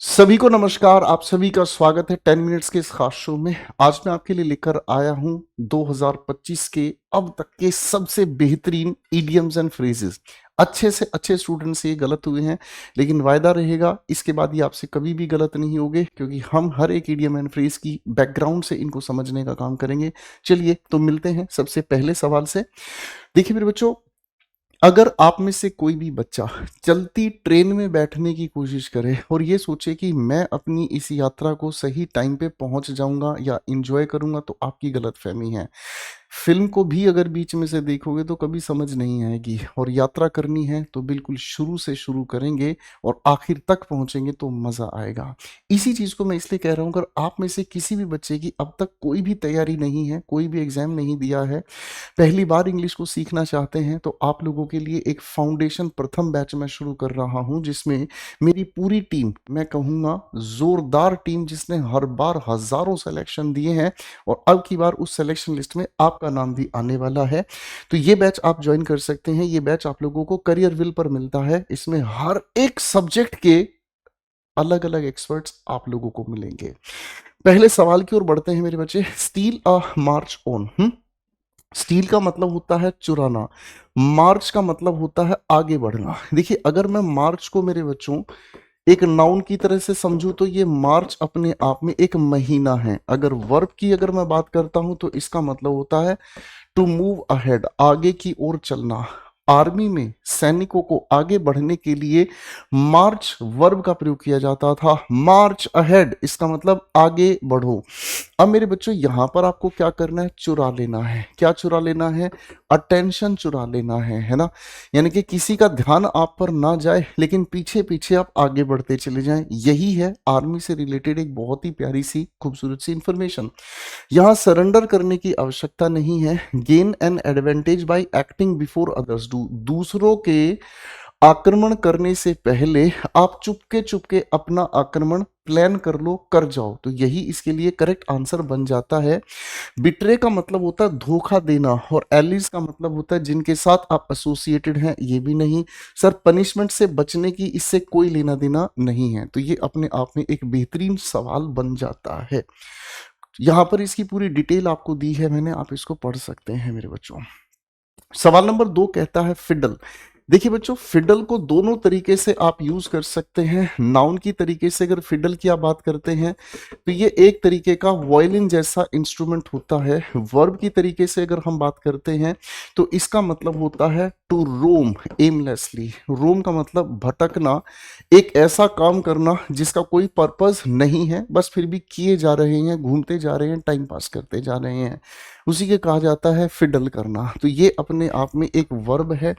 सभी को नमस्कार। आप सभी का स्वागत है 10 मिनट्स के इस खास शो में। आज मैं आपके लिए लेकर आया हूं 2025 के अब तक के सबसे बेहतरीन इडियम्स एंड फ्रेजेस। अच्छे से अच्छे स्टूडेंट से ये गलत हुए हैं, लेकिन वायदा रहेगा इसके बाद ये आपसे कभी भी गलत नहीं होंगे, क्योंकि हम हर एक इडियम एंड फ्रेज की बैकग्राउंड से इनको समझने का काम करेंगे। चलिए तो मिलते हैं सबसे पहले सवाल से। देखिए मेरे बच्चों, अगर आप में से कोई भी बच्चा चलती ट्रेन में बैठने की कोशिश करे और ये सोचे कि मैं अपनी इस यात्रा को सही टाइम पे पहुंच जाऊंगा या एंजॉय करूंगा, तो आपकी गलतफहमी है। फिल्म को भी अगर बीच में से देखोगे तो कभी समझ नहीं आएगी, और यात्रा करनी है तो बिल्कुल शुरू से शुरू करेंगे और आखिर तक पहुंचेंगे तो मज़ा आएगा। इसी चीज़ को मैं इसलिए कह रहा हूँ, अगर आप में से किसी भी बच्चे की अब तक कोई भी तैयारी नहीं है, कोई भी एग्ज़ाम नहीं दिया है, पहली बार इंग्लिश को सीखना चाहते हैं, तो आप लोगों के लिए एक फाउंडेशन प्रथम बैच मैं शुरू कर रहा हूं, जिसमें मेरी पूरी टीम, मैं कहूंगा जोरदार टीम, जिसने हर बार हजारों सिलेक्शन दिए हैं और अब की बार उस सिलेक्शन लिस्ट में आपका नाम भी आने वाला है। तो ये बैच आप ज्वाइन कर सकते हैं। ये बैच आप लोगों को करियर विल पर मिलता है। इसमें हर एक सब्जेक्ट के अलग अलग एक्सपर्ट्स आप लोगों को मिलेंगे। पहले सवाल की ओर बढ़ते हैं मेरे बच्चे। Steel a march on. Steel का मतलब होता है चुराना, मार्च का मतलब होता है आगे बढ़ना। देखिए, अगर मैं मार्च को मेरे बच्चों एक नाउन की तरह से समझूं, तो ये मार्च अपने आप में एक महीना है। अगर वर्ब की अगर मैं बात करता हूं तो इसका मतलब होता है टू मूव अहेड, आगे की ओर चलना। आर्मी में सैनिकों को आगे बढ़ने के लिए मार्च वर्ब का प्रयोग किया जाता था। मार्च अहेड इसका मतलब आगे बढ़ो। अब मेरे बच्चों, यहां पर आपको क्या करना है? चुरा लेना है। क्या चुरा लेना है? अटेंशन चुरा लेना है ना। यानी कि किसी का ध्यान आप पर ना जाए, लेकिन पीछे पीछे आप आगे बढ़ते चले जाएं। यही है आर्मी से रिलेटेड एक बहुत ही प्यारी सी खूबसूरत सी इंफॉर्मेशन। यहाँ सरेंडर करने की आवश्यकता नहीं है। Gain an advantage bye acting before others do, दूसरों के आक्रमण करने से पहले आप चुपके चुपके अपना आक्रमण प्लान कर लो, कर जाओ। तो यही इसके लिए करेक्ट आंसर बन जाता है। बिट्रे का मतलब होता है धोखा देना, और एलिस का मतलब होता है जिनके साथ आप एसोसिएटेड हैं। ये भी नहीं सर, पनिशमेंट से बचने की इससे कोई लेना देना नहीं है। तो ये अपने आप में एक बेहतरीन सवाल बन जाता है। यहाँ पर इसकी पूरी डिटेल आपको दी है मैंने, आप इसको पढ़ सकते हैं मेरे बच्चों। सवाल नंबर 2 कहता है फिडल। देखिए बच्चों, फिडल को दोनों तरीके से आप यूज कर सकते हैं। नाउन की तरीके से अगर फिडल की आप बात करते हैं तो ये एक तरीके का वायलिन जैसा इंस्ट्रूमेंट होता है। वर्ब की तरीके से अगर हम बात करते हैं तो इसका मतलब होता है टू रोम एमलेसली। रोम का मतलब भटकना, एक ऐसा काम करना जिसका कोई पर्पस नहीं है, बस फिर भी किए जा रहे हैं, घूमते जा रहे हैं, टाइम पास करते जा रहे हैं, उसी के कहा जाता है फिडल करना। तो ये अपने आप में एक वर्ब है।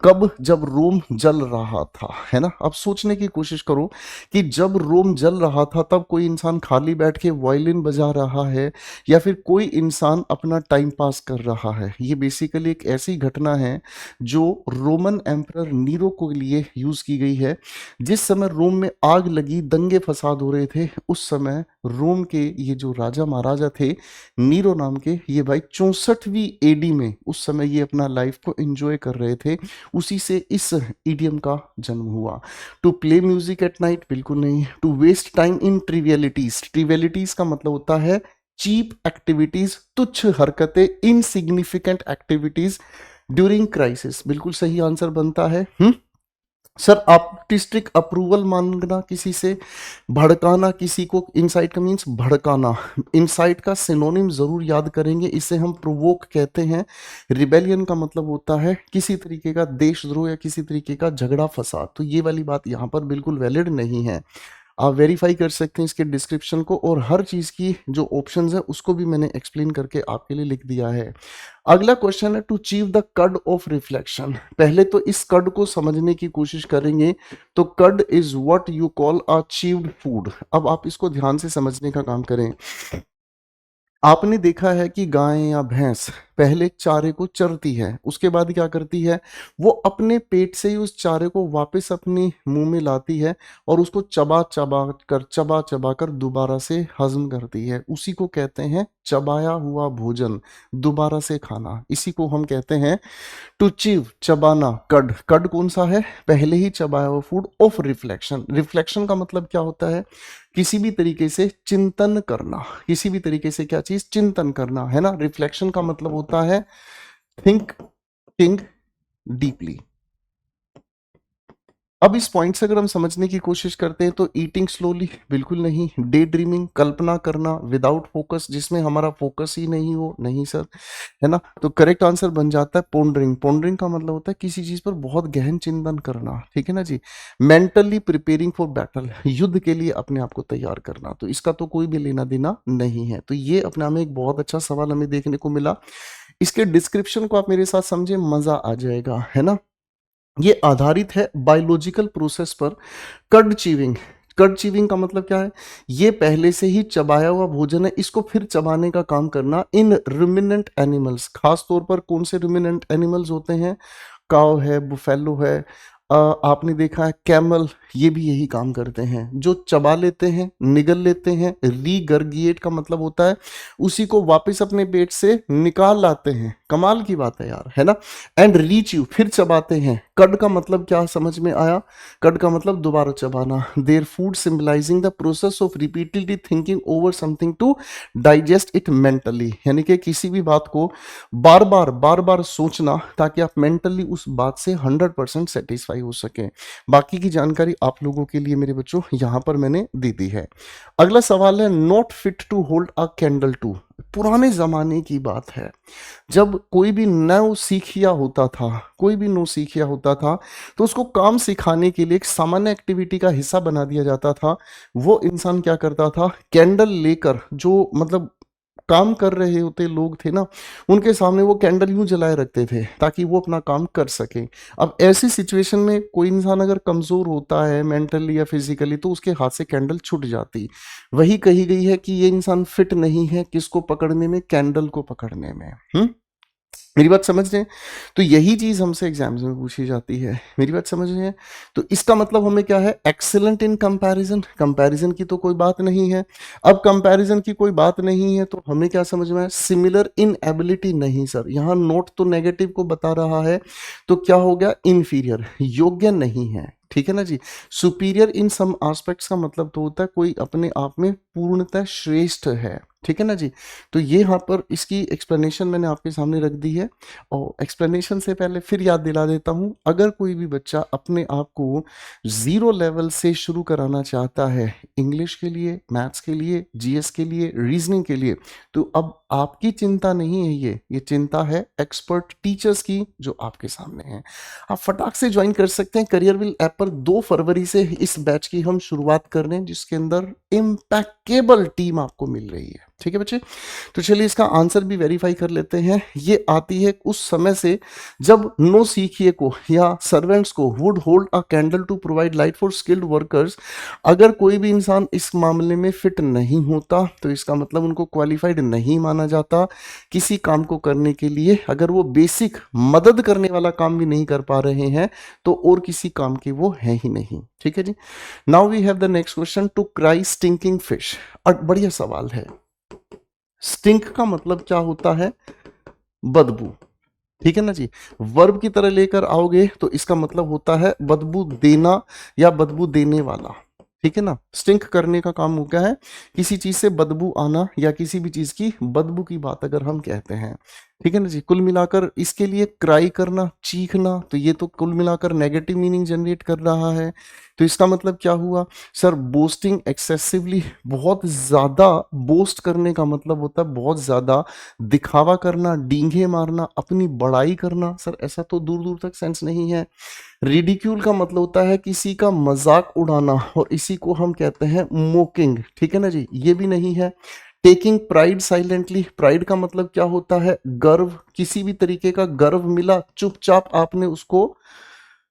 कब? जब रोम जल रहा था, है ना। अब सोचने की कोशिश करो कि जब रोम जल रहा था तब कोई इंसान खाली बैठ के वायलिन बजा रहा है या फिर कोई इंसान अपना टाइम पास कर रहा है। ये बेसिकली एक ऐसी घटना है जो रोमन एम्परर नीरो के लिए यूज की गई है। जिस समय रोम में आग लगी, दंगे फसाद हो रहे थे, उस समय रोम के ये जो राजा महाराजा थे नीरो नाम के, ये भाई 64वीं एडी में उस समय ये अपना लाइफ को एंजॉय कर रहे थे। उसी से इस इडियम का जन्म हुआ। To play music at night, बिल्कुल नहीं। To waste time in trivialities, trivialities का मतलब होता है चीप एक्टिविटीज, तुच्छ हरकतें, इनसिग्निफिकेंट एक्टिविटीज ड्यूरिंग क्राइसिस, बिल्कुल सही आंसर बनता है। सर, आर्टिस्टिक अप्रूवल मांगना किसी से, भड़काना किसी को, इनसाइट का मीन्स भड़काना। इनसाइट का सिनोनिम जरूर याद करेंगे, इसे हम प्रोवोक कहते हैं। रिबेलियन का मतलब होता है किसी तरीके का देशद्रोह या किसी तरीके का झगड़ा फसाद। तो ये वाली बात यहाँ पर बिल्कुल वैलिड नहीं है। आप वेरीफाई कर सकते हैं इसके डिस्क्रिप्शन को, और हर चीज़ की जो ऑप्शंस है उसको भी मैंने एक्सप्लेन करके आपके लिए लिख दिया है। अगला क्वेश्चन है टू अचीव द कड ऑफ रिफ्लेक्शन। पहले तो इस कड को समझने की कोशिश करेंगे। तो कड is what you call achieved food. अब आप इसको ध्यान से समझने का काम करें। आपने देखा है कि गाय या भैंस पहले चारे को चरती है, उसके बाद क्या करती है, वो अपने पेट से ही उस चारे को वापस अपने मुंह में लाती है और उसको चबा चबा कर दोबारा से हजम करती है। उसी को कहते हैं चबाया हुआ भोजन, दोबारा से खाना। इसी को हम कहते हैं टू चीव, चबाना। कड, कड कौन सा है, पहले ही चबाया हुआ फूड। ऑफ रिफ्लेक्शन, रिफ्लेक्शन का मतलब क्या होता है, किसी भी तरीके से चिंतन करना, किसी भी तरीके से क्या चीज, चिंतन करना, है ना। रिफ्लेक्शन का मतलब होता है थिंक डीपली। अब इस पॉइंट से अगर हम समझने की कोशिश करते हैं तो ईटिंग स्लोली बिल्कुल नहीं, डे ड्रीमिंग कल्पना करना विदाउट फोकस, जिसमें हमारा फोकस ही नहीं हो, नहीं सर, है ना। तो करेक्ट आंसर बन जाता है पोंडरिंग। पोंडरिंग का मतलब होता है किसी चीज पर बहुत गहन चिंतन करना, ठीक है ना जी। मेंटली प्रिपेयरिंग फॉर बैटल, युद्ध के लिए अपने आप को तैयार करना, तो इसका तो कोई भी लेना देना नहीं है। तो ये अपने आप में एक बहुत अच्छा सवाल हमें देखने को मिला। इसके डिस्क्रिप्शन को आप मेरे साथ समझे, मजा आ जाएगा, है ना। ये आधारित है बायोलॉजिकल प्रोसेस पर। कर्ड चीविंग, कर्ड चीविंग का मतलब क्या है, ये पहले से ही चबाया हुआ भोजन है, इसको फिर चबाने का काम करना इन रुमिनेंट एनिमल्स। खास तौर पर कौन से रुमिनेंट एनिमल्स होते हैं, काव है, बुफेलो है, आपने देखा है कैमल, ये भी यही काम करते हैं, जो चबा लेते हैं, निगल लेते हैं। रीगर्गिएट का मतलब होता है उसी को वापस अपने पेट से निकाल लाते हैं। कमाल की बात है यार, है ना। एंड रीच्यू, फिर चबाते हैं। कड का मतलब क्या समझ में आया, कड का मतलब दोबारा चबाना। Their food symbolising the process of repeatedly thinking over something to digest it mentally, यानी कि किसी भी बात को बार बार सोचना ताकि आप मेंटली उस बात से 100% सेटिस्फाई हो सके। बाकी की जानकारी आप लोगों के लिए मेरे बच्चों यहां पर मैंने दे दी है। अगला सवाल है not fit to hold a candle to. पुराने जमाने की बात है, जब कोई भी नव सीखिया होता था, कोई भी नौ सीखिया होता था, तो उसको काम सिखाने के लिए एक सामान्य एक्टिविटी का हिस्सा बना दिया जाता था। वो इंसान क्या करता था, कैंडल लेकर, जो मतलब काम कर रहे होते लोग थे ना, उनके सामने वो कैंडल यूं जलाए रखते थे ताकि वो अपना काम कर सके। अब ऐसी सिचुएशन में कोई इंसान अगर कमजोर होता है मेंटली या फिजिकली, तो उसके हाथ से कैंडल छूट जाती। वही कही गई है कि ये इंसान फिट नहीं है किसको पकड़ने में, कैंडल को पकड़ने में। मेरी बात समझ रहे हैं। तो यही चीज हमसे एग्जाम्स में पूछी जाती है, मेरी बात समझ रहे हैं। तो इसका मतलब हमें क्या है, एक्सीलेंट इन कंपैरिजन, कंपैरिजन की तो कोई बात नहीं है। अब कंपैरिजन की कोई बात नहीं है तो हमें क्या समझ में है, सिमिलर इन एबिलिटी नहीं सर, यहाँ नोट तो नेगेटिव को बता रहा है, तो क्या हो गया, इंफीरियर, योग्य नहीं है, ठीक है ना जी। सुपीरियर इन सम एस्पेक्ट्स का मतलब तो होता है कोई अपने आप में पूर्णतः श्रेष्ठ है, ठीक है ना जी। तो ये यहाँ पर इसकी एक्सप्लेनेशन मैंने आपके सामने रख दी है। और एक्सप्लेनेशन से पहले फिर याद दिला देता हूँ, अगर कोई भी बच्चा अपने आप को जीरो लेवल से शुरू कराना चाहता है, इंग्लिश के लिए, मैथ्स के लिए, जीएस के लिए, रीजनिंग के लिए, तो अब आपकी चिंता नहीं है, ये चिंता है एक्सपर्ट टीचर्स की जो आपके सामने हैं। आप फटाक से ज्वाइन कर सकते हैं करियरविल ऐप पर। 2 फरवरी से इस बैच की हम शुरुआत कर रहे हैं, जिसके अंदर इम्पैकेबल टीम आपको मिल रही है, ठीक है बच्चे। तो चलिए इसका आंसर भी वेरीफाई कर लेते हैं। ये आती है उस समय से जब नो सीखिए को या सर्वेंट्स को would hold a candle to provide light for skilled workers. अगर कोई भी इंसान इस मामले में फिट नहीं होता तो इसका मतलब उनको क्वालिफाइड नहीं माना जाता किसी काम को करने के लिए। अगर वो बेसिक मदद करने वाला काम भी नहीं कर पा रहे हैं तो और किसी काम के वो है ही नहीं, ठीक है जी। Now we have the next question, to cry stinking fish. और बढ़िया सवाल है। स्टिंक का मतलब क्या होता है, बदबू, ठीक है ना जी। वर्ब की तरह लेकर आओगे तो इसका मतलब होता है बदबू देना या बदबू देने वाला, ठीक है ना। स्टिंक करने का काम हो क्या है, किसी चीज से बदबू आना या किसी भी चीज की बदबू की बात अगर हम कहते हैं, ठीक है ना जी। कुल मिलाकर इसके लिए क्राई करना, चीखना, तो ये तो कुल मिलाकर नेगेटिव मीनिंग जनरेट कर रहा है। तो इसका मतलब क्या हुआ सर, बोस्टिंग एक्सेसिवली, बहुत ज्यादा बोस्ट करने का मतलब होता है बहुत ज्यादा दिखावा करना, डींगे मारना, अपनी बड़ाई करना। सर ऐसा तो दूर दूर तक सेंस नहीं है। रिडिक्यूल का मतलब होता है किसी का मजाक उड़ाना, और इसी को हम कहते हैं मोकिंग, ठीक है ना जी, ये भी नहीं है। टेकिंग प्राइड साइलेंटली, प्राइड का मतलब क्या होता है, गर्व, किसी भी तरीके का गर्व मिला, चुपचाप आपने उसको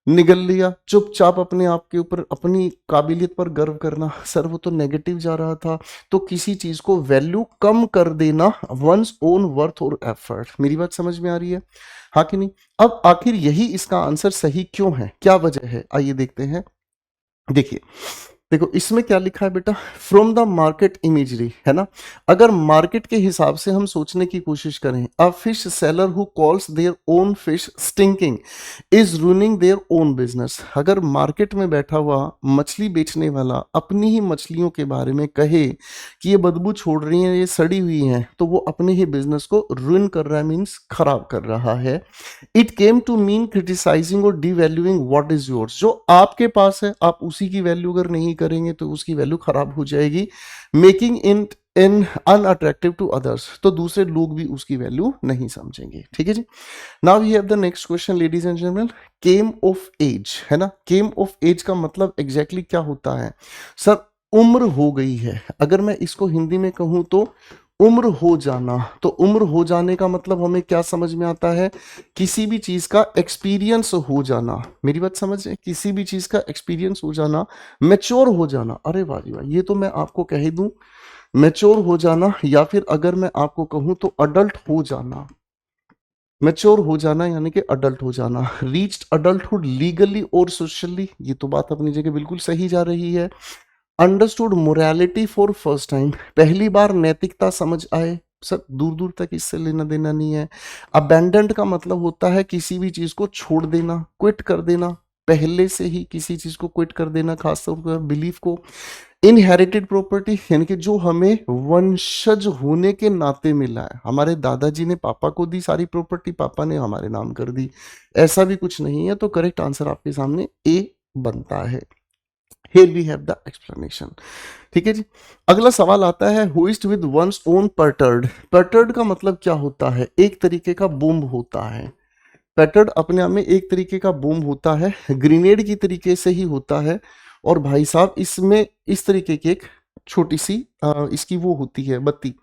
निगल लिया, चुपचाप अपने आप के ऊपर अपनी काबिलियत पर गर्व करना, सर वो तो नेगेटिव जा रहा था। तो किसी चीज को वैल्यू कम कर देना, वंस ओन वर्थ और एफर्ट। मेरी बात समझ में आ रही है, हाँ कि नहीं? अब आखिर यही इसका आंसर सही क्यों है, क्या वजह है, आइए देखते हैं। देखिए, देखो इसमें क्या लिखा है बेटा, फ्रॉम द मार्केट इमेजरी, है ना। अगर मार्केट के हिसाब से हम सोचने की कोशिश करें, a fish seller who calls their own fish stinking is ruining their own business. अगर मार्केट में बैठा हुआ मछली बेचने वाला अपनी ही मछलियों के बारे में कहे कि ये बदबू छोड़ रही हैं, ये सड़ी हुई हैं, तो वो अपने ही बिजनेस को रूइन कर रहा है, मीन्स खराब कर रहा है। It came to mean criticising और डिवैल्यूइंग व्हाट इज योर्स। जो आपके पास है आप उसी की वैल्यू अगर नहीं करेंगे तो उसकी वैल्यू खराब हो जाएगी। Making in in unattractive to others, तो दूसरे लोग भी उसकी वैल्यू नहीं समझेंगे। ठीक है जी। Now we have the next question ladies and gentleman, came of age, है ना। केम ऑफ एज का मतलब एग्जैक्टली क्या होता है? सर उम्र हो गई है, अगर मैं इसको हिंदी में कहूं तो उम्र हो जाना। तो उम्र हो जाने का मतलब हमें क्या समझ में आता है? किसी भी चीज का एक्सपीरियंस हो जाना। मेरी बात समझ रहे हैं? किसी भी चीज का एक्सपीरियंस हो जाना, मैच्योर हो जाना। अरे वाह जी वाह, ये तो मैं आपको कह ही दूं, मैच्योर हो जाना, या फिर अगर मैं आपको कहूं तो अडल्ट हो जाना। मैच्योर हो जाना यानी कि अडल्ट हो जाना। रीच्ड अडल्टहुड लीगली और सोशली, ये तो बात अपनी जगह बिल्कुल सही जा रही है। Understood morality for first time, पहली बार नैतिकता समझ आए। सर दूर दूर तक इससे लेना देना नहीं है। अबैंडन्ड का मतलब होता है किसी भी चीज को छोड़ देना, क्विट कर देना, पहले से ही किसी चीज को क्विट कर देना, खासतौर पर बिलीफ को। इनहेरिटेड प्रॉपर्टी यानी कि जो हमें वंशज होने के नाते मिला है, हमारे दादाजी ने पापा को दी सारी प्रॉपर्टी, पापा ने हमारे नाम कर दी, ऐसा भी कुछ नहीं है। तो करेक्ट आंसर आपके सामने ए बनता है। Here we have the explanation। ठीक है जी। अगला सवाल आता है, होइस्ट विद वंस ओन पर्टर्ड। पर्टर्ड का मतलब क्या होता है? एक तरीके का बूम होता है। पेटर्ड अपने आप में एक तरीके का बूम होता है, ग्रेनेड की तरीके से ही होता है। और भाई साहब इसमें इस तरीके की एक छोटी सी इसकी वो होती है बत्ती,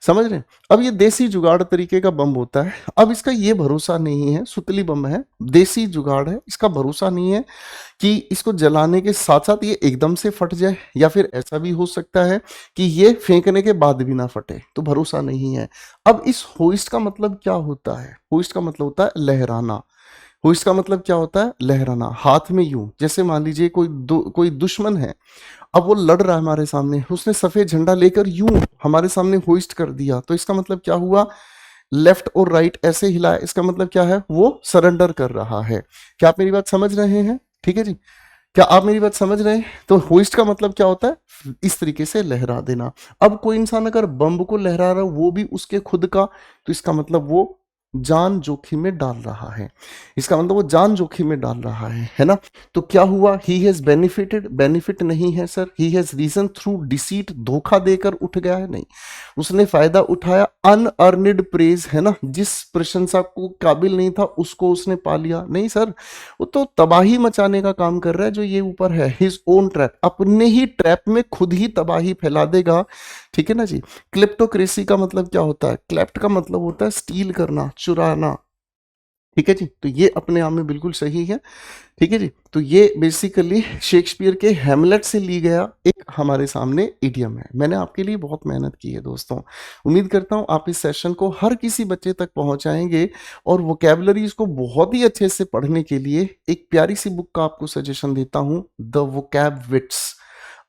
समझ रहे हैं? अब ये देसी जुगाड़ तरीके का बम होता है। अब इसका ये भरोसा नहीं है, सुतली बम है, देसी जुगाड़ है, इसका भरोसा नहीं है कि इसको जलाने के साथ साथ ये एकदम से फट जाए, या फिर ऐसा भी हो सकता है कि ये फेंकने के बाद भी ना फटे, तो भरोसा नहीं है। अब इस होइस्ट का मतलब क्या होता है? होइस्ट का मतलब होता है लहराना। होइस्ट का मतलब क्या होता है? लहराना, हाथ में यूं, जैसे मान लीजिए कोई दुश्मन है, अब वो लड़ रहा है हमारे सामने, उसने सफेद झंडा लेकर यूं हमारे सामने होइस्ट कर दिया, तो इसका मतलब क्या हुआ? लेफ्ट और राइट ऐसे हिलाया, इसका मतलब क्या है? वो सरेंडर कर रहा है। क्या आप मेरी बात समझ रहे हैं? ठीक है जी। क्या आप मेरी बात समझ रहे हैं? तो होइस्ट का मतलब क्या होता है? इस तरीके से लहरा देना। अब कोई इंसान अगर बम को लहरा रहा है, वो भी उसके खुद का, तो इसका मतलब वो जान जोखिम में डाल रहा है। इसका मतलब वो जान जोखिम में डाल रहा है ना। तो क्या हुआ? ही हैज बेनिफिटेड, बेनिफिट नहीं है sir. He has reason through deceit, धोखा देकर उठ गया है, नहीं, उसने फायदा उठाया। अनअर्निड प्रेज, है ना, जिस प्रशंसा को काबिल नहीं था उसको उसने पा लिया, नहीं सर, वो तो तबाही मचाने का काम कर रहा है जो ये ऊपर है। हिज ओन ट्रैप, अपने ही ट्रैप में खुद ही तबाही फैला देगा। ठीक है ना जी। क्लिप्टोक्रेसी का मतलब क्या होता है? क्लेप्ट का मतलब होता है स्टील करना, चुराना। ठीक है जी। तो ये अपने आप में बिल्कुल सही है। ठीक है जी। तो ये बेसिकली शेक्सपियर के हैमलेट से ली गया एक हमारे सामने इडियम है। मैंने आपके लिए बहुत मेहनत की है दोस्तों। उम्मीद करता हूँ आप इस सेशन को हर किसी बच्चे तक पहुंचाएंगे। और वोकैबुलरीज को बहुत ही अच्छे से पढ़ने के लिए एक प्यारी सी बुक का आपको सजेशन देता हूँ, द वोकैब विट्स।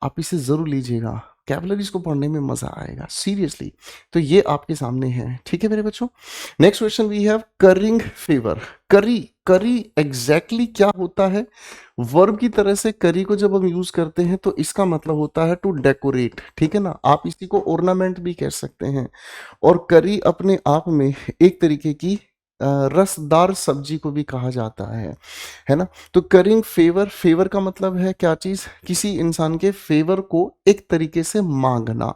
आप इसे जरूर लीजिएगा, कैबलरीज को पढ़ने में मजा आएगा सीरियसली। तो ये आपके सामने है। ठीक है मेरे बच्चों। Next question we have currying favour. Curry, curry exactly क्या होता है? वर्ब की तरह से करी को जब हम यूज करते हैं तो इसका मतलब होता है टू डेकोरेट। ठीक है ना, आप इसी को ऑर्नामेंट भी कह सकते हैं। और करी अपने आप में एक तरीके की रसदार सब्जी को भी कहा जाता है ना। तो करिंग फेवर, फेवर का मतलब है क्या चीज? किसी इंसान के फेवर को एक तरीके से मांगना।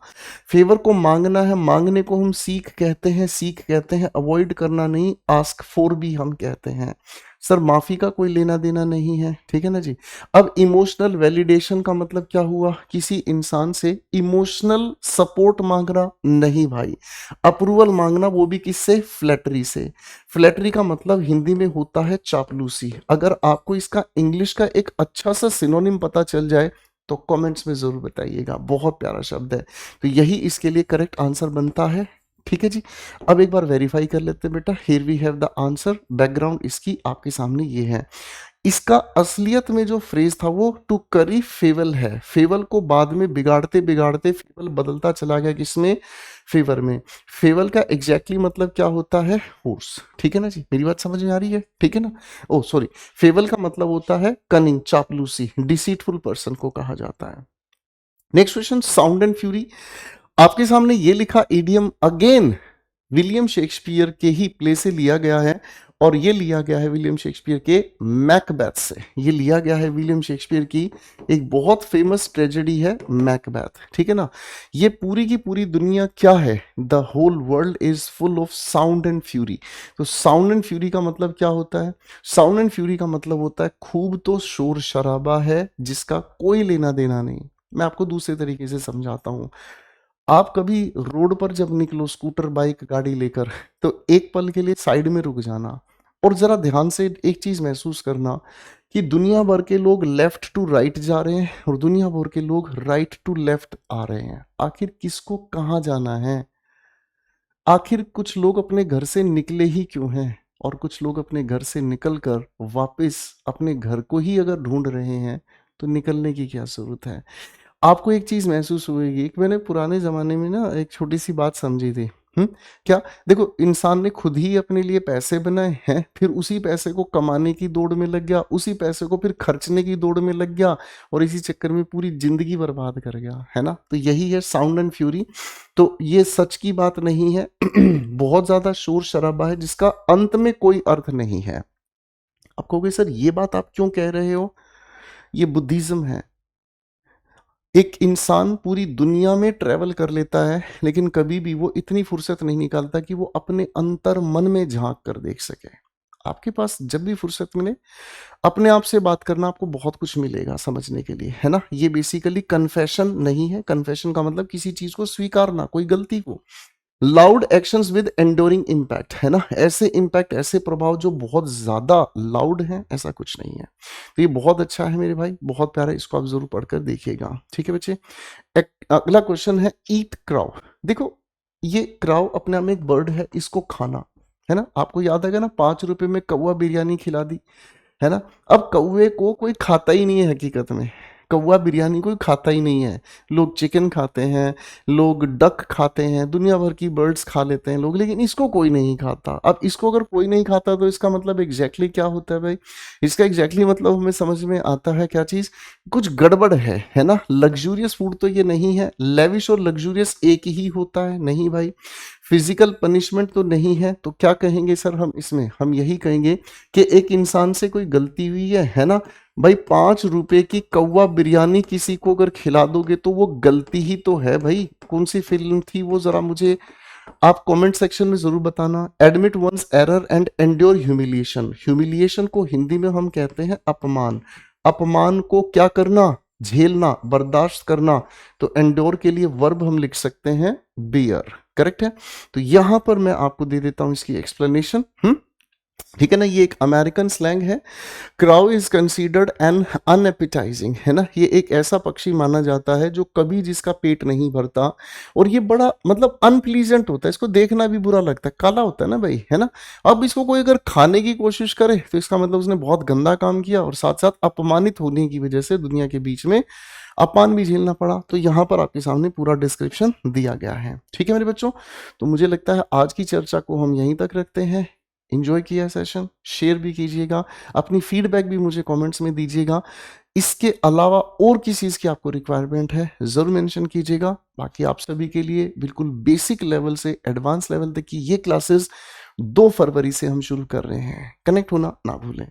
फेवर को मांगना है, मांगने को हम सीख कहते हैं, सीख कहते हैं, अवॉइड करना नहीं, आस्क फॉर भी हम कहते हैं। सर माफी का कोई लेना देना नहीं है, ठीक है ना जी। अब इमोशनल वैलिडेशन का मतलब क्या हुआ, किसी इंसान से इमोशनल सपोर्ट मांगना, नहीं भाई। अप्रूवल मांगना, वो भी किससे, फ्लैटरी से। फ्लैटरी का मतलब हिंदी में होता है चापलूसी। अगर आपको इसका इंग्लिश का एक अच्छा सा सिनोनिम पता चल जाए तो कमेंट्स में जरूर बताइएगा, बहुत प्यारा शब्द है। तो यही इसके लिए करेक्ट आंसर बनता है, ठीक है जी। अब एक बार वेरीफाई कर लेते हैं बेटा। Here we have the answer. Background इसकी आपके सामने ये है। इसका असलियत में जो फ्रेज था वो टू करी फेवल है। फेवल को बाद में बिगाड़ते बिगाड़ते फेवल बदलता चला गया किसमें, फेवर में। फेवल का एग्जैक्टली मतलब क्या होता है, होर्स, ठीक है ना जी। मेरी बात समझ में आ रही है, ठीक है ना। ओ सॉरी, फेवल का मतलब होता है कनिंग, चापलूसी, डिसीटफुल पर्सन को कहा जाता है। Next question, sound and fury. आपके सामने ये लिखा इडियम अगेन विलियम शेक्सपियर के ही प्ले से लिया गया है, और ये लिया गया है विलियम शेक्सपियर के मैकबेथ से। ये लिया गया है विलियम शेक्सपियर की एक बहुत फेमस ट्रेजेडी है मैकबेथ, ठीक है ना। ये पूरी की पूरी दुनिया क्या है, the whole world is full of sound and fury. तो साउंड एंड फ्यूरी का मतलब क्या होता है, साउंड एंड फ्यूरी का मतलब होता है खूब तो शोर शराबा है जिसका कोई लेना देना नहीं। मैं आपको दूसरे तरीके से समझाता हूं। आप कभी रोड पर जब निकलो स्कूटर बाइक गाड़ी लेकर, तो एक पल के लिए साइड में रुक जाना और जरा ध्यान से एक चीज महसूस करना कि दुनिया भर के लोग लेफ्ट टू राइट जा रहे हैं और दुनिया भर के लोग राइट टू लेफ्ट आ रहे हैं। आखिर किसको कहाँ जाना है, आखिर कुछ लोग अपने घर से निकले ही क्यों हैं, और कुछ लोग अपने घर से निकलकर वापस अपने घर को ही अगर ढूंढ रहे हैं तो निकलने की क्या जरूरत है। आपको एक चीज महसूस हुएगी कि मैंने पुराने जमाने में ना एक छोटी सी बात समझी थी। क्या, देखो इंसान ने खुद ही अपने लिए पैसे बनाए हैं, फिर उसी पैसे को कमाने की दौड़ में लग गया, उसी पैसे को फिर खर्चने की दौड़ में लग गया और इसी चक्कर में पूरी जिंदगी बर्बाद कर गया, है ना। तो यही है साउंड एंड फ्यूरी। तो ये सच की बात नहीं है। बहुत ज्यादा शोर शराबा है जिसका अंत में कोई अर्थ नहीं है। आप कहोगे सर ये बात आप क्यों कह रहे हो, ये बुद्धिज्म है। एक इंसान पूरी दुनिया में ट्रैवल कर लेता है लेकिन कभी भी वो इतनी फुर्सत नहीं निकालता कि वो अपने अंतर मन में झांक कर देख सके। आपके पास जब भी फुर्सत मिले अपने आप से बात करना, आपको बहुत कुछ मिलेगा समझने के लिए, है ना। ये बेसिकली कन्फेशन नहीं है। कन्फेशन का मतलब किसी चीज को स्वीकारना, कोई गलती को। लाउड एक्शंस विद एंडोरिंग इम्पैक्ट, है ना। ऐसे इम्पैक्ट, ऐसे प्रभाव जो बहुत ज्यादा लाउड हैं, ऐसा कुछ नहीं है। तो ये बहुत अच्छा है मेरे भाई, बहुत प्यारा। इसको आप जरूर पढ़कर देखिएगा, ठीक है बच्चे। अगला क्वेश्चन है ईट क्राउ। देखो ये क्राउ अपने आप में एक बर्ड है, इसको खाना, है ना। आपको याद आएगा ना, 5 रुपए में कौवा बिरयानी खिला दी, है ना। अब कौवे को कोई खाता ही नहीं है हकीकत में, कौवा बिरयानी कोई खाता ही नहीं है। लोग चिकन खाते हैं, लोग डक खाते हैं, दुनिया भर की बर्ड्स खा लेते हैं लोग, लेकिन इसको कोई नहीं खाता। अब इसको अगर कोई नहीं खाता तो इसका मतलब एग्जैक्टली क्या होता है भाई, इसका एग्जैक्टली मतलब हमें समझ में आता है क्या चीज, कुछ गड़बड़ है ना। लग्जूरियस फूड तो ये नहीं है। लेविश और लग्जूरियस एक ही होता है, नहीं भाई। फिजिकल पनिशमेंट तो नहीं है। तो क्या कहेंगे सर हम इसमें, हम यही कहेंगे कि एक इंसान से कोई गलती हुई है ना। भाई 5 रुपए की कौवा बिरयानी किसी को अगर खिला दोगे तो वो गलती ही तो है भाई। कौन सी फिल्म थी वो, जरा मुझे आप कमेंट सेक्शन में जरूर बताना। Admit once error and endure humiliation. Humiliation को हिंदी में हम कहते हैं अपमान। अपमान को क्या करना, झेलना, बर्दाश्त करना। तो एंड्योर के लिए वर्ब हम लिख सकते हैं बियर, करेक्ट है। तो यहां पर मैं आपको दे देता हूं इसकी एक्सप्लेनेशन, ठीक है ना। ये एक अमेरिकन स्लैंग है। क्राउ इज कंसीडर्ड एन अनएपिटाइजिंग, है ना। ये एक ऐसा पक्षी माना जाता है जो कभी जिसका पेट नहीं भरता, और ये बड़ा मतलब अनप्लीजेंट होता है, इसको देखना भी बुरा लगता है, काला होता है ना भाई, है ना। अब इसको कोई अगर खाने की कोशिश करे तो इसका मतलब उसने बहुत गंदा काम किया और साथ साथ अपमानित होने की वजह से दुनिया के बीच में अपमान भी झेलना पड़ा। तो यहाँ पर आपके सामने पूरा डिस्क्रिप्शन दिया गया है, ठीक है मेरे बच्चों। तो मुझे लगता है आज की चर्चा को हम यहीं तक रखते हैं। एंजॉय किया सेशन, शेयर भी कीजिएगा, अपनी फीडबैक भी मुझे कमेंट्स में दीजिएगा। इसके अलावा और किस चीज़ की आपको रिक्वायरमेंट है ज़रूर मेंशन कीजिएगा। बाकी आप सभी के लिए बिल्कुल बेसिक लेवल से एडवांस लेवल तक की ये क्लासेस 2 फरवरी से हम शुरू कर रहे हैं। कनेक्ट होना ना भूलें।